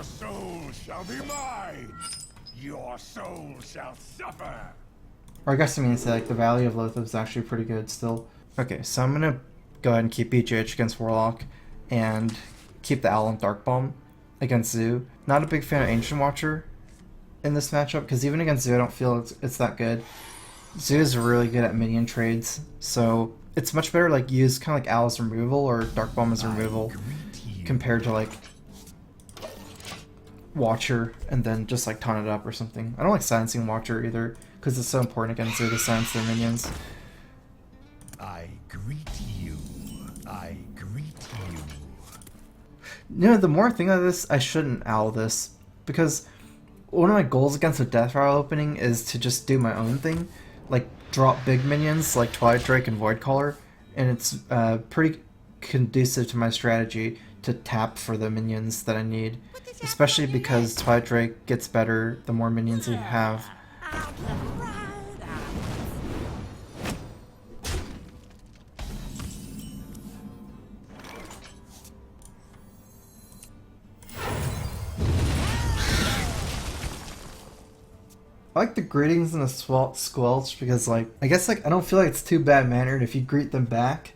soul shall be mine. Your soul shall suffer. Or I guess I mean, say, like, the value of Loatheb is actually pretty good still. Okay, so I'm gonna go ahead and keep BGH against Warlock and keep the Owl and Dark Bomb against Zoo. Not a big fan of Ancient Watcher in this matchup, because even against Zoo I don't feel it's that good. Zoo is really good at minion trades, so it's much better like use kind of like Owl's removal or Dark Bomb as removal compared to like Watcher and then just like taunt it up or something. I don't like silencing Watcher either because it's so important against Zoo to silence their minions. I greet you. I greet you. You know, the more I think of this, I shouldn't Owl this, because one of my goals against a Death Rattle opening is to just do my own thing, like drop big minions like Twilight Drake and voidcaller, and it's pretty conducive to my strategy to tap for the minions that I need, especially because Twilight Drake gets better the more minions you have. I like the greetings and the squelch because, like, I guess, like, I don't feel like it's too bad-mannered if you greet them back.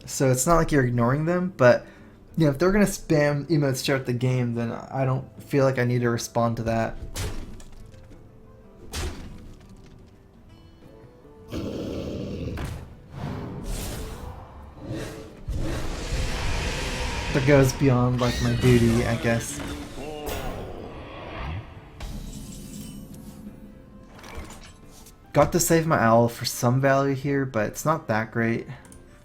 So it's not like you're ignoring them, but, you know, if they're gonna spam emotes to start the game, then I don't feel like I need to respond to that. That goes beyond, like, my duty, I guess. Got to save my Owl for some value here, but it's not that great.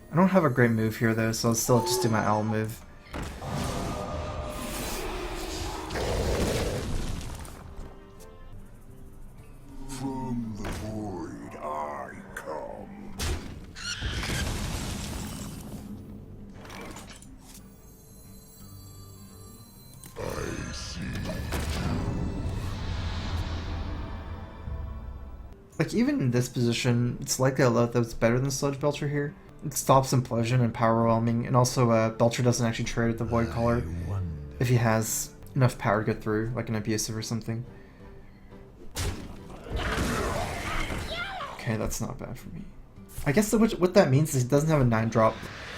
I don't have a great move here though, so I'll still just do my Owl move. From the void I come. I see. Like, even in this position, it's likely that Loatheb's better than Sludge Belcher here. It stops Implosion and Power Whelming, and also Belcher doesn't actually trade with the voidcaller if he has enough power to get through, like an Abusive or something. Okay, that's not bad for me. I guess what that means is he doesn't have a 9-drop.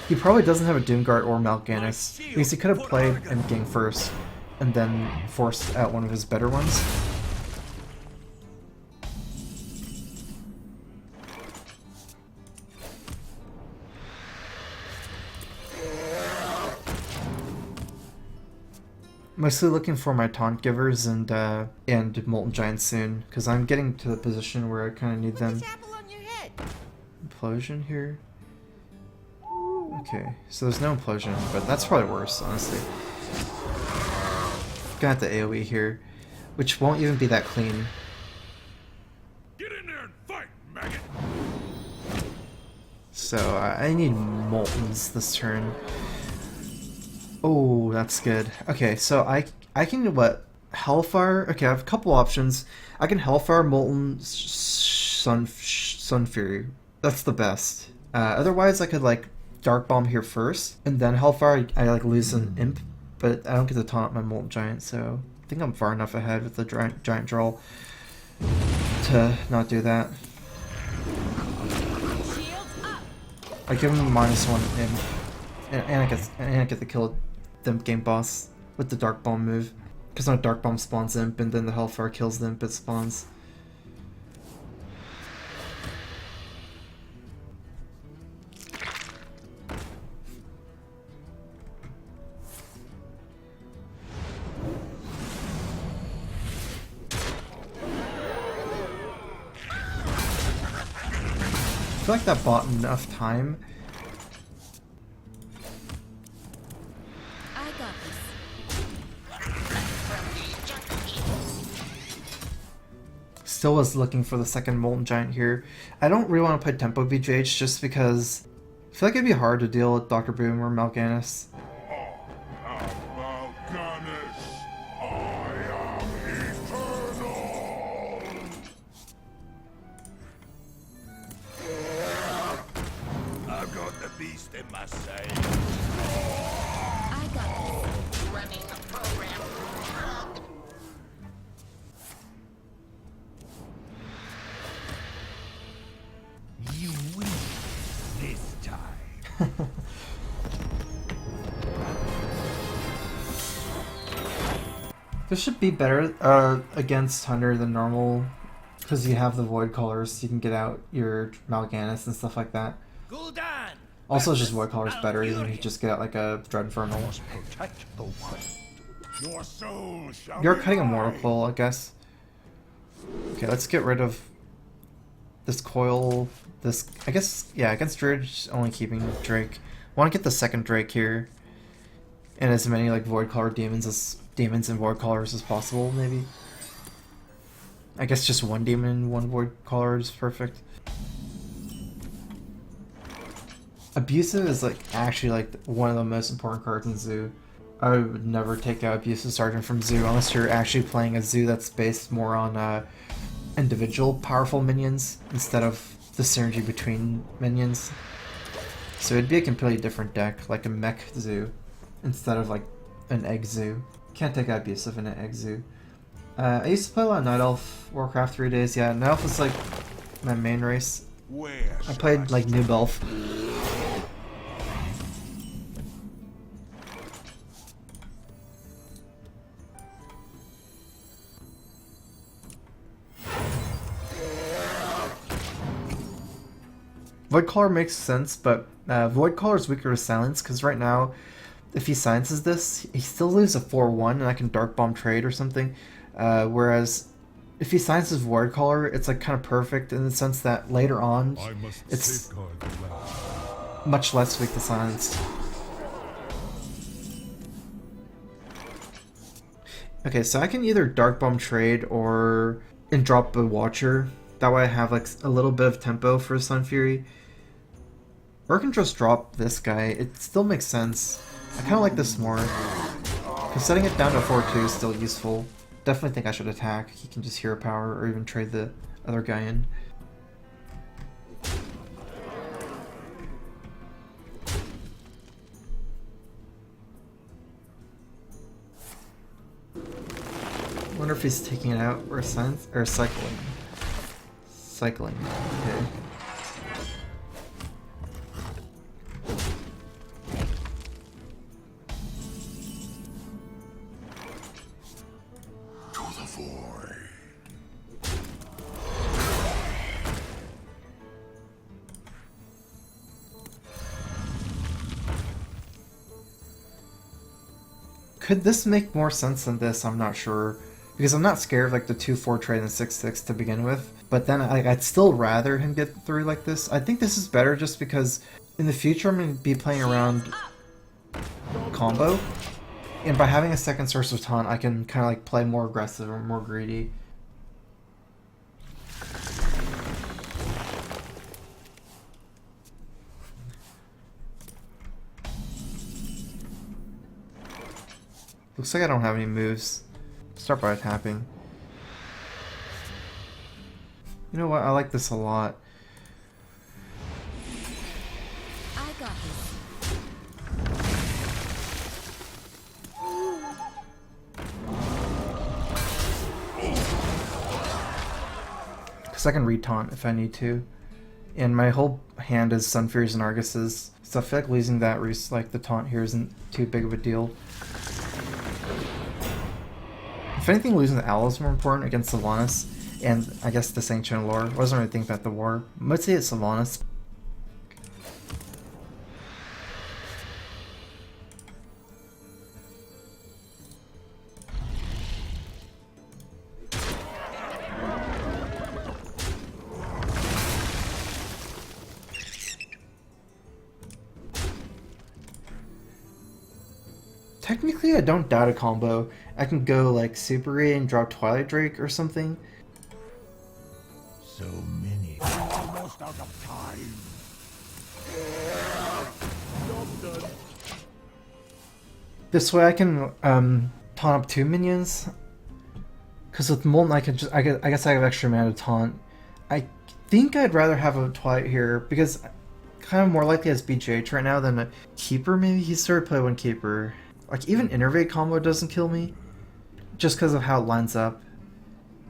He probably doesn't have a Doomguard or Mal'Ganis, because he could have played Endgame first, and then forced out one of his better ones. Mostly looking for my taunt givers and Molten Giant soon, because I'm getting to the position where I kind of need them. Implosion here. Okay, so there's no implosion, but that's probably worse, honestly. Got the AoE here, which won't even be that clean. Get in there and fight, maggot. So I need Moltens this turn. Oh, that's good. Okay, so I can what? Hellfire? Okay, I have a couple options. I can Hellfire, Molten, Sun Fury. That's the best. Otherwise, I could like Dark Bomb here first, and then Hellfire. I like lose an Imp, but I don't get to taunt up my Molten Giant, so I think I'm far enough ahead with the Giant Draw to not do that. I give him a -1 Imp, and I get the kill the game boss with the Dark Bomb move, because no Dark Bomb spawns Imp, and then the Hellfire kills the Imp it spawns. I feel like that bought enough time. Still was looking for the second Molten Giant here. I don't really want to play Tempo BGH just because I feel like it'd be hard to deal with Dr. Boom or Mal'Ganis. I've got the beast in my sight. I got this. Running the program. This should be better against Hunter than normal, because you have the voidcallers, so you can get out your Mal'Ganis and stuff like that. Gul'dan! Also, it's just voidcallers better, even if you just get out like a Dread Infernal. Protect the one. Your soul shall You're be cutting a mine. Mortal Coil, I guess. Okay, let's get rid of this coil. This, I guess, yeah, against Druid, just only keeping Drake. Want to get the second Drake here, and as many like voidcaller demons and voidcallers as possible, maybe. I guess just one demon, one voidcaller is perfect. Abusive is like actually like one of the most important cards in Zoo. I would never take out Abusive Sergeant from Zoo unless you're actually playing a Zoo that's based more on individual powerful minions instead of the synergy between minions. So it'd be a completely different deck, like a mech Zoo, instead of like an egg Zoo. Can't take out Abusive in an egg Zoo. I used to play a lot of Night Elf Warcraft 3 days. Yeah, Night Elf was like my main race. Where I played like Noob Elf. Voidcaller makes sense, but Voidcaller is weaker to silence, because right now, if he silences this, he still loses a 4-1, and I can Dark Bomb trade or something. Whereas, if he silences Voidcaller, it's like kind of perfect in the sense that later on, it's much less weak to silence. Okay, so I can either Dark Bomb trade and drop a Watcher. That way I have like a little bit of tempo for Sun Fury. Or I can just drop this guy. It still makes sense. I kind of like this more. Because setting it down to 4-2 is still useful. Definitely think I should attack. He can just hero power or even trade the other guy in. Wonder if he's taking it out or cycling. Cycling. Okay. to the void. Could this make more sense than this? I'm not sure. Because I'm not scared of like the 2-4 trade and 6-6 to begin with. But then I'd still rather him get through like this. I think this is better just because in the future I'm going to be playing around combo. And by having a second source of taunt, I can kind of like play more aggressive or more greedy. Looks like I don't have any moves. Start by tapping. You know what? I like this a lot. I got this. Because I can re-taunt if I need to. And my whole hand is Sunfuries and Arguses. So I feel like losing that like the taunt here isn't too big of a deal. If anything, losing the Owl is more important against Sylvanas, and I guess the Saint Chandelure. Wasn't really thinking about the war. Mostly it's Sylvanas. Technically, I don't doubt a combo. I can go like Super Raid and drop Twilight Drake or something. So many. Almost out of time. This way I can taunt up 2 minions. Because with Molten I guess I have extra mana to taunt. I think I'd rather have a Twilight here because kind of more likely as BGH right now than a Keeper maybe. He's started to play one Keeper. Like, even Innervate combo doesn't kill me, just because of how it lines up.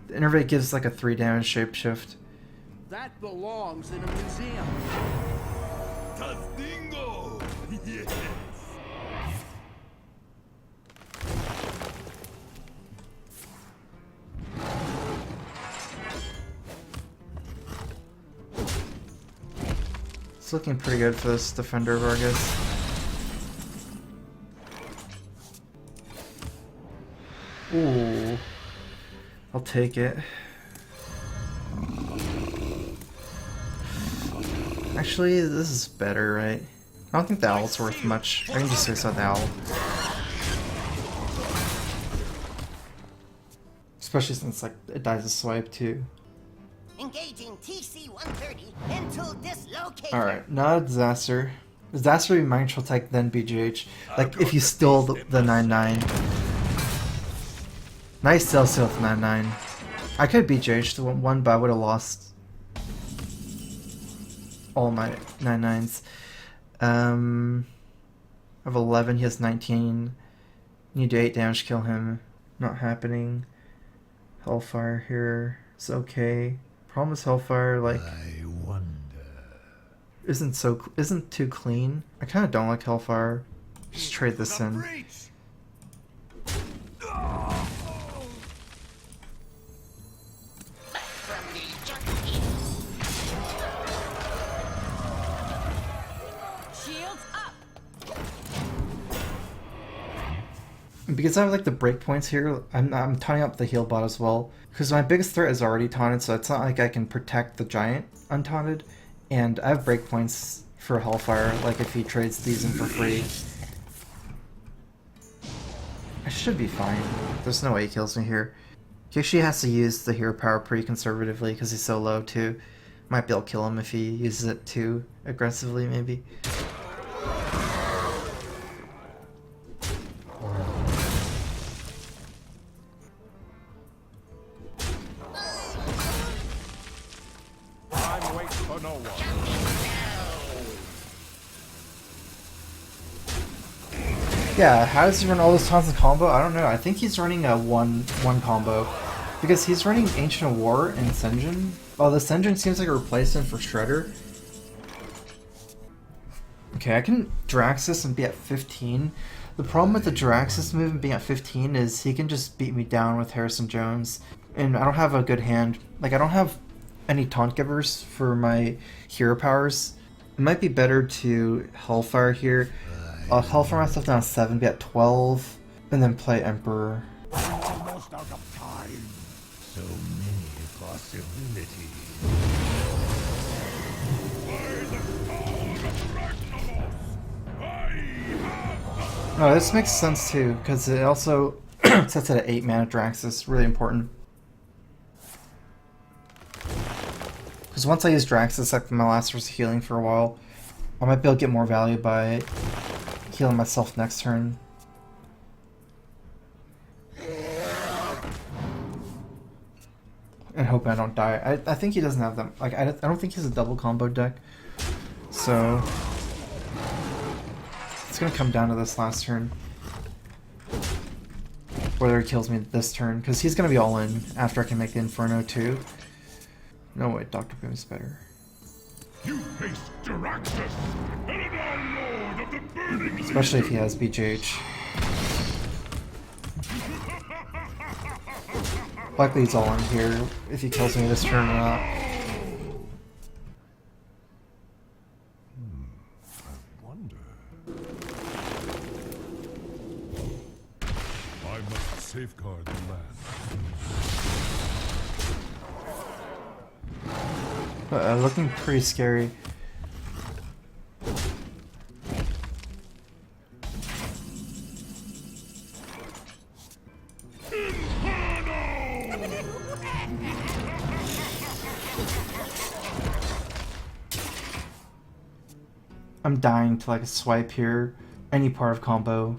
The Innervate gives like a 3 damage shapeshift. That belongs in a museum. Tastingo! Yes. It's looking pretty good for this defender, Vargas. Ooh. I'll take it. Actually, this is better, right? I don't think the owl's worth much. I can just fix out the owl. Especially since like it dies a swipe too. Engaging TC-130 until dislocated. Alright, not a disaster. Disaster would be mind control tech, then BGH. Like if you stole the 9-9. Nice still with 9-9. I could BGH the one, but I would have lost all my 9-9s. I have 11, he has 19. Need to 8 damage, kill him. Not happening. Hellfire here is okay. Problem is Hellfire, like, I wonder. isn't too clean. I kind of don't like Hellfire. Just trade this in. Shields up. Because I have like the breakpoints here, I'm taunting up the heal bot as well. Because my biggest threat is already taunted, so it's not like I can protect the giant untaunted. And I have breakpoints for Hellfire, like if he trades these in for free. I should be fine. There's no way he kills me here. He actually has to use the hero power pretty conservatively because he's so low too. Might be able to kill him if he uses it too aggressively, maybe. I'm waiting for no one. Yeah, how does he run all those taunts in combo? I don't know. I think he's running a one combo. Because he's running Ancient War and Senjin. Oh, the Senjin seems like a replacement for Shredder. Okay, I can Draxus and be at 15. The problem with the Draxus move and being at 15 is he can just beat me down with Harrison Jones. And I don't have a good hand. Like, I don't have any taunt givers for my hero powers. It might be better to Hellfire here. I'll Hellfire myself down to 7, be at 12, and then play Emperor. I'm almost out of time. So many possibilities. No, this makes sense too, because it also sets it at 8 mana Draxus, really important. Because once I use Draxus, like my last source of healing for a while, I might be able to get more value by healing myself next turn. And hoping I don't die. I think he doesn't have them. Like I don't think he's a double combo deck. So it's gonna come down to this last turn. Whether he kills me this turn, because he's gonna be all in after I can make the Inferno too. No wait, Dr. Boom is better. You face Draxus, Eladar Lord of the Burning. Especially if he has BJH. Likely he's all in here if he kills me this turn or not. I wonder. I must safeguard the land. Looking pretty scary. I'm dying to like a swipe here. Any part of combo.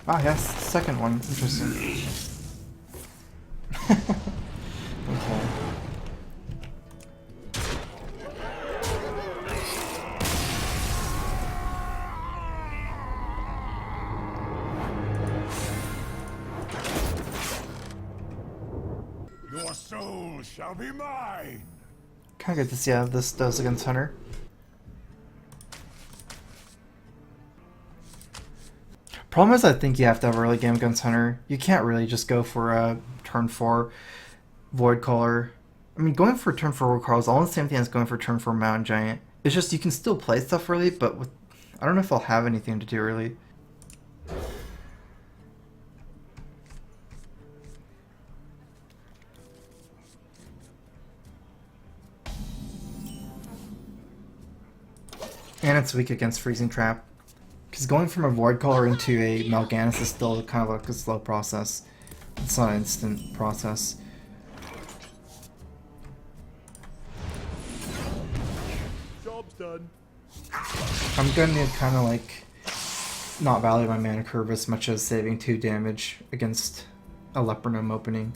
Ah, yes, second one. Interesting. Okay. Your soul shall be mine. Kinda good to see how this does against Hunter. Problem is I think you have to have early game against Hunter. You can't really just go for a turn 4 voidcaller I mean, going for turn 4 Carl is all the same thing as going for turn 4 Mountain Giant. It's just you can still play stuff early, but with, I don't know if I'll have anything to do early. And it's weak against Freezing Trap. Because going from a Voidcaller into a Mal'Ganis is still kind of like a slow process. It's not an instant process. Job's done. I'm going to kind of like not value my mana curve as much as saving 2 damage against a Leper Gnome opening.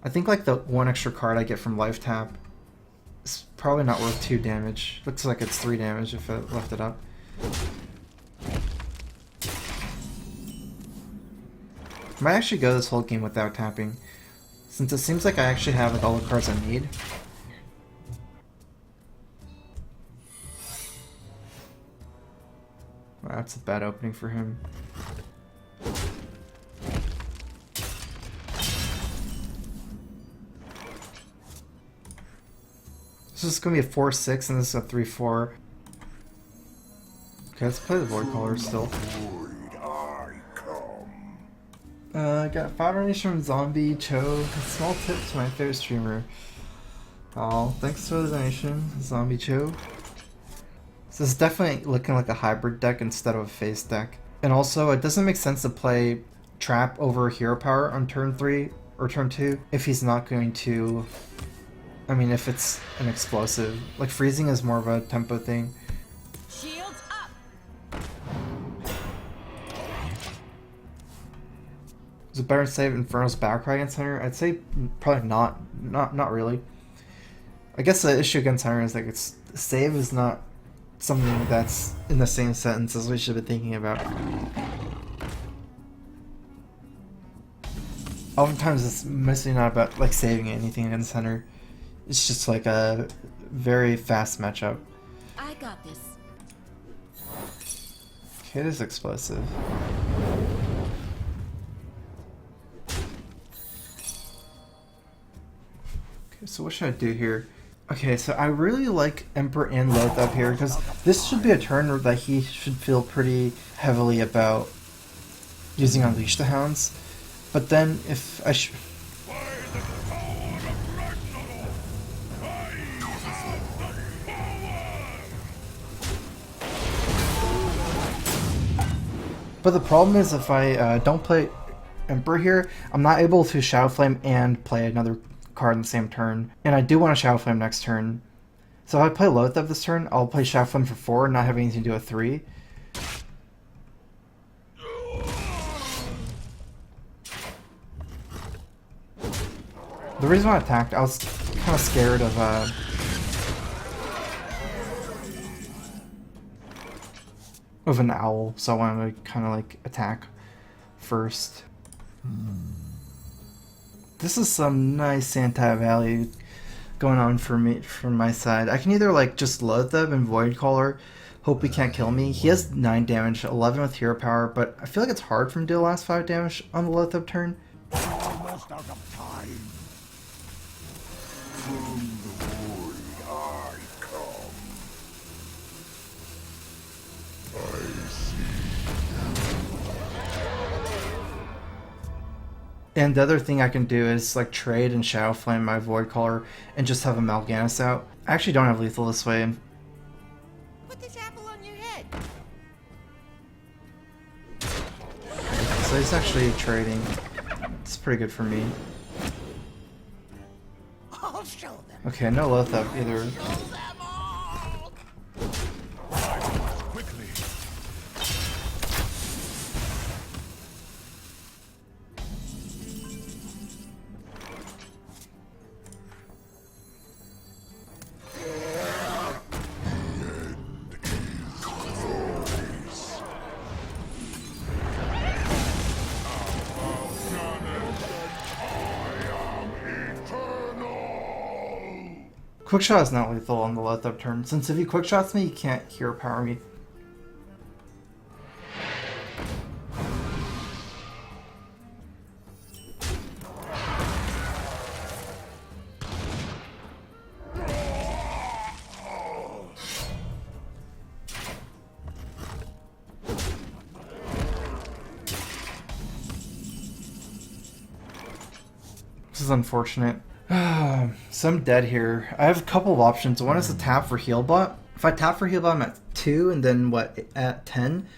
I think like the 1 extra card I get from lifetap is probably not worth 2 damage. Looks like it's 3 damage if I left it up. I might actually go this whole game without tapping, since it seems like I actually have like, all the cards I need. Wow, that's a bad opening for him. This is going to be a 4-6 and this is a 3-4. Okay, let's play the Voidcallers still. I got 5 donations from Zombie Cho. A small tip to my favorite streamer. Oh, thanks for the donation, Zombie Cho. So this is definitely looking like a hybrid deck instead of a face deck. And also, it doesn't make sense to play Trap over Hero Power on turn 3 or turn 2 if he's not going to... I mean, if it's an explosive. Like, freezing is more of a tempo thing. Shields up. Is it better to save Inferno's Backcry against Hunter? I'd say probably not. Not really. I guess the issue against Hunter is like it's save is not something that's in the same sentence as we should be thinking about. Oftentimes it's mostly not about like saving anything against Hunter. It's just like a very fast matchup. I got this. Okay, it is explosive. Okay, so what should I do here? Okay, so I really like Emperor and Loth up here because this should be a turn that he should feel pretty heavily about using Unleash the Hounds. But then if I should... But the problem is if I don't play Emperor here, I'm not able to Shadow Flame and play another card in the same turn. And I do want to Shadow Flame next turn. So if I play Lothab this turn, I'll play Shadow Flame for 4 and not have anything to do with 3. The reason I attacked, I was kind of scared of an owl, so I wanted to kind of like attack first. This is some nice Santa Valley going on for me from my side. I can either like just Lothab and Voidcaller, hope he can't kill me. He has 9 damage, 11 with hero power, but I feel like it's hard for him to do the last 5 damage on the Lothab turn. Almost out of time. From the void I come. I see. And the other thing I can do is like trade and Shadow Flame my Voidcaller and just have a Mal'Ganis out. I actually don't have lethal this way. Put this apple on your head. So he's actually trading. It's pretty good for me. I'll show them. Okay, no Lothab either. Show them all. Quickly. Quickshot is not lethal on the Lothab turn, since if he quickshots me, he can't hero power me. This is unfortunate. So I'm dead here. I have a couple of options. One is to tap for heal bot. If I tap for heal bot, I'm at 2, and then what, at 10?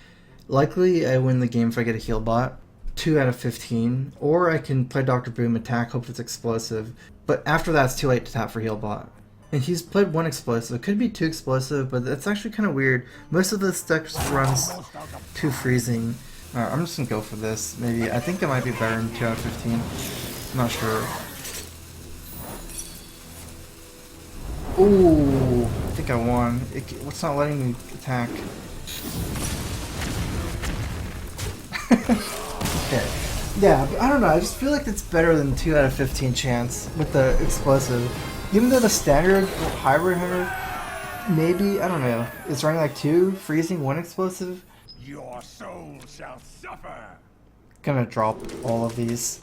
Likely I win the game if I get a heal bot. 2 out of 15. Or I can play Dr. Boom, attack, hope it's explosive. But after that, it's too late to tap for heal bot. And he's played 1 explosive. It could be 2 explosive, but that's actually kind of weird. Most of this deck runs 2 freezing. Alright, I'm just gonna go for this. Maybe. I think it might be better than 2 out of 15. I'm not sure. Ooh, I think I won. What's not letting me attack? Okay. Yeah, but I don't know. I just feel like it's better than 2 out of 15 chance with the explosive. Even though the standard hybrid hunter, maybe, I don't know, it's running like 2 freezing, 1 explosive. Your soul shall suffer. Gonna drop all of these.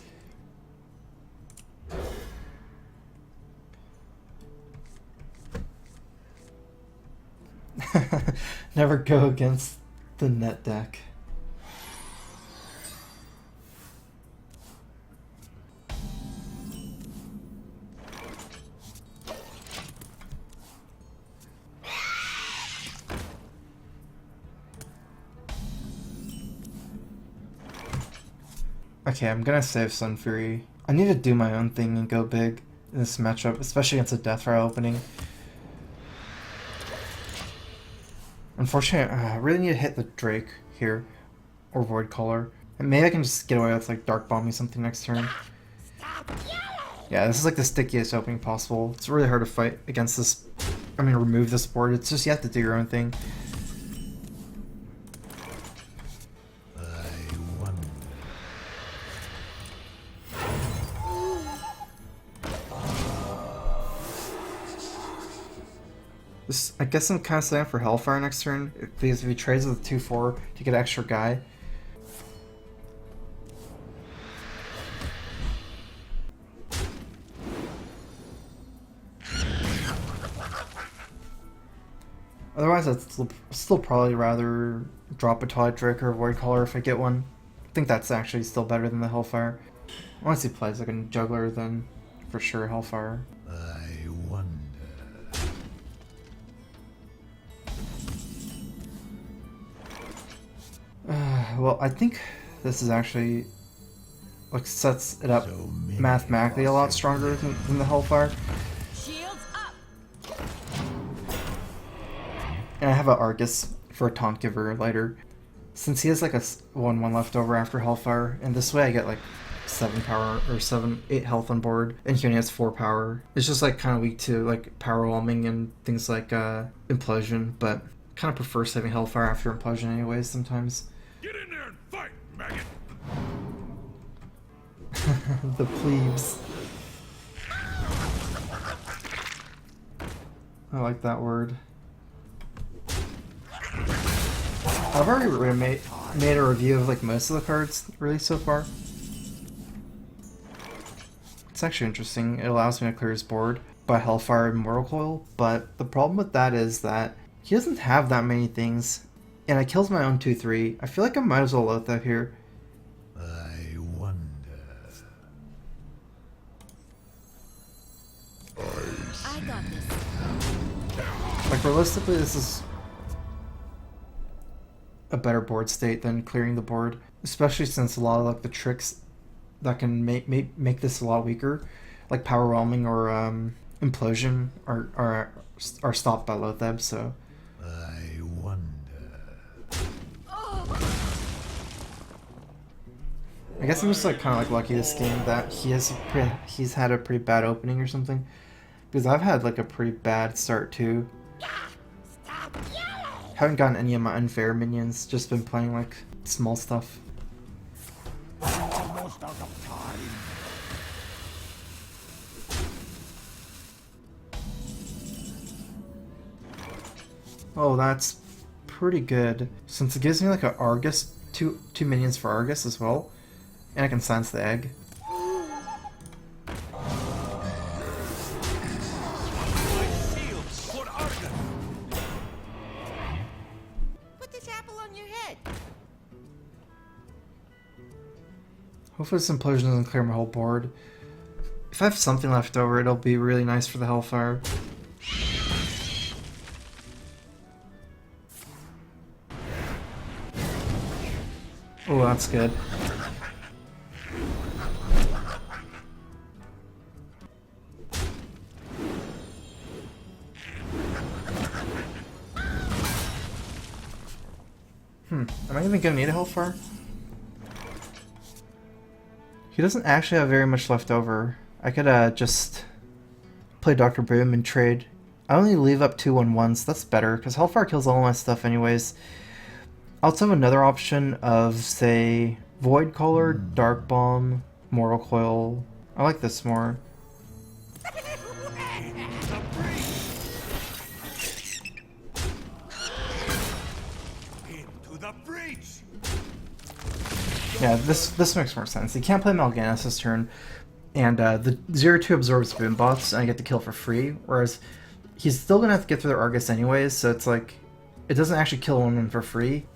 Never go against the net deck. Okay, I'm gonna save Sun Fury. I need to do my own thing and go big in this matchup, especially against a Death Rattle opening. Unfortunately, I really need to hit the Drake here, or Voidcaller. And maybe I can just get away with like Dark Bombing something next turn. Yeah, this is like the stickiest opening possible. It's really hard to fight against this. I mean, remove this board. It's just you have to do your own thing. I guess I'm kind of setting for Hellfire next turn, because if he trades with 2-4 to get an extra guy. Otherwise, I'd still probably rather drop a Twilight Drake or a Voidcaller if I get one. I think that's actually still better than the Hellfire. Once he plays like a Juggler, then for sure Hellfire. I wonder. Well, I think this is actually like sets it up mathematically a lot stronger than the Hellfire. Shields up. And I have an Argus for a Taunt Giver later. Since he has like a 1/1 left over after Hellfire, and this way I get like 7 power or 8 health on board, and he only has 4 power. It's just like kind of weak to like power whelming and things like Implosion, but kind of prefer saving Hellfire after Implosion anyways sometimes. Get in there and fight, maggot. The plebes. I like that word. I've already made a review of like most of the cards released so far. It's actually interesting. It allows me to clear his board by Hellfire and Mortal Coil, but the problem with that is that he doesn't have that many things, and I kills my own 2/3. I feel like I might as well load that here. I wonder. I got this. Like realistically, this is a better board state than clearing the board, especially since a lot of like the tricks that can make this a lot weaker, like power whelming or implosion, are stopped by Lotheb. So I wonder. I guess I'm just like kind of like lucky this game that he's had a pretty bad opening or something, because I've had like a pretty bad start too. Haven't gotten any of my unfair minions, just been playing like small stuff. Almost out of time. Oh, that's pretty good. Since it gives me like a Argus, two minions for Argus as well, and I can silence the egg. Put this apple on your head. Hopefully this implosion doesn't clear my whole board. If I have something left over, it'll be really nice for the Hellfire. Oh, that's good. Am I even gonna need a Hellfire? He doesn't actually have very much left over. I could just play Dr. Boom and trade. I only leave up 2/1/1s, that's better, because Hellfire kills all my stuff anyways. I also have another option of, say, Voidcaller, Dark Bomb, Mortal Coil. I like this more. Yeah, this makes more sense. You can't play Mal'Ganis this turn, and the 0-2 absorbs boom bots, and I get the kill for free, whereas he's still gonna have to get through the Argus anyways, so it's like, it doesn't actually kill one for free.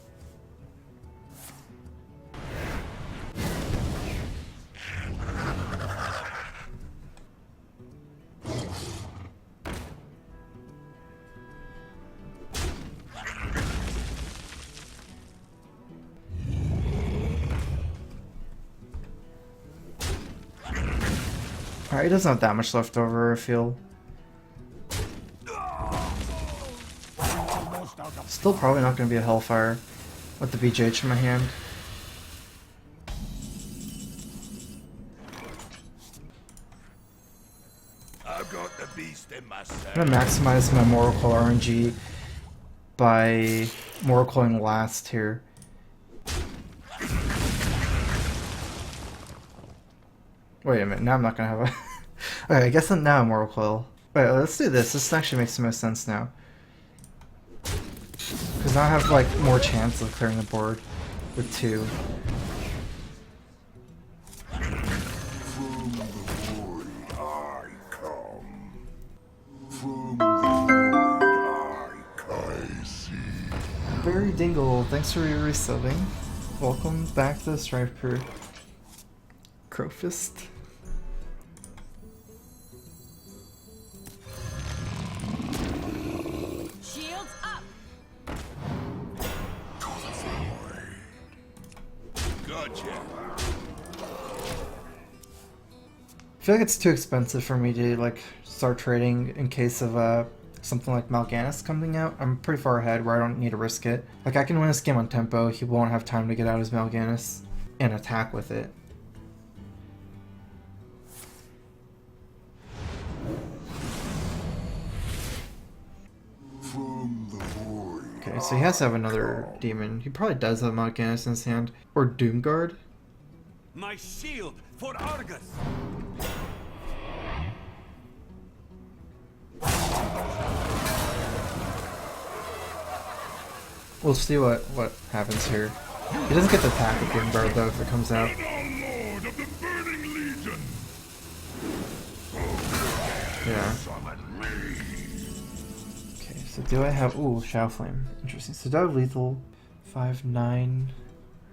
Alright, he doesn't have that much left over, I feel. Still probably not going to be a Hellfire with the BJH in my hand. I've got the beast in myself. I'm going to maximize my Mortal Coil RNG by Mortal Coiling last here. Wait a minute, now I'm not gonna have a... Okay, I guess now I'm Mortal Coil. Wait, let's do this. This actually makes the most sense now. Because now I have, like, more chance of clearing the board with 2. From the void I come. From the void I see. Barry Dingle, thanks for your resubbing. Welcome back to the StrifeCro. Crowfist. Shields up. Gotcha. I feel like it's too expensive for me to like start trading in case of something like Mal'Ganis coming out. I'm pretty far ahead where I don't need to risk it. Like I can win this game on tempo, he won't have time to get out his Mal'Ganis and attack with it. From the void. Okay, so he has to have another demon. He probably does have Mal'Ganis in his hand. Or Doomguard. My shield for Argus! We'll see what happens here. He doesn't get the attack with Doomguard though if it comes out. Lord of the Burning Legion. Yeah. Summon me. Okay, so do I have... Ooh, Shadow Flame. Interesting. So do I have lethal? 5, 9,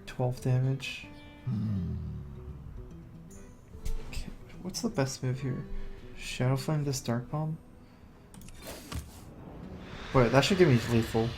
12 damage. Okay, what's the best move here? Shadow Flame this Dark Bomb? Wait, that should give me lethal.